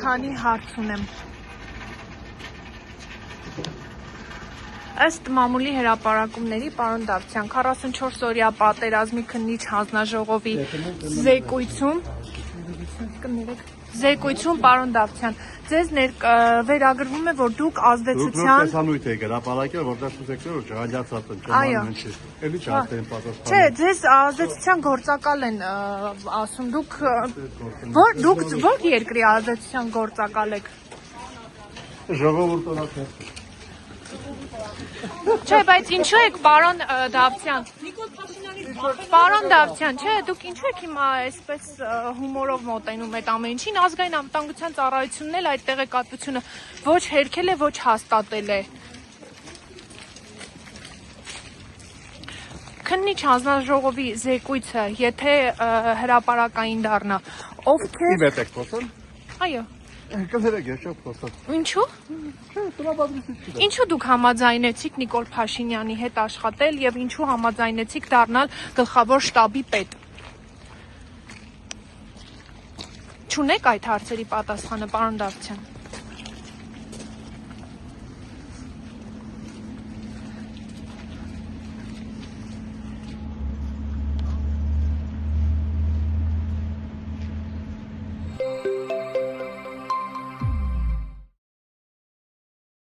քանի հարց ունեմ։ Ըստ մամուլի հրապարակումների, պարոն Դավթյան, 44 օրյա պատերազմի քննիչ հանձնաժողովի զեկույցում, պարոն Դավթյան, ձեզ վերագրվում է, որ դուք ազդեցության... Դուք տեսանույթ եք հրապարակել, որտեղ ցույց որ չհաջացած են չման ինչի։ Էլի չարտեն պատասխան։ Չէ, ձեզ ազդեցության գործակալ են ասում, դուք որ երկրի ազդեցության գործակալ եք։ Ժողովուրդը Չէ, բայց ինչու եք, պարոն Դավթյան, պարոն Դավթյան, չէ, դուք ինչու եք հիմա այսպես հումորով մոտենում այդ ամեն ինչին, ազգային անվտանգության ծառայությունն էլ այդ տեղեկատվությունը ոչ հերքել է, ոչ հաստատել է։ Քննիչ հանձնաժողովի զեկույցը, եթե հրապարակային դառնա, ովքեր... Իմ հետ եք խոսում։ Այո։ Կներեք, ես չեմ խոսում։ Ինչու՞։ Ինչու դուք համաձայնեցիք Նիկոլ Փաշինյանի հետ աշխատել եւ ինչու համաձայնեցիք դառնալ գլխավոր շտաբի պետ։ Չունեք այդ հարցերի պատասխանը, պարոն Դավթյան։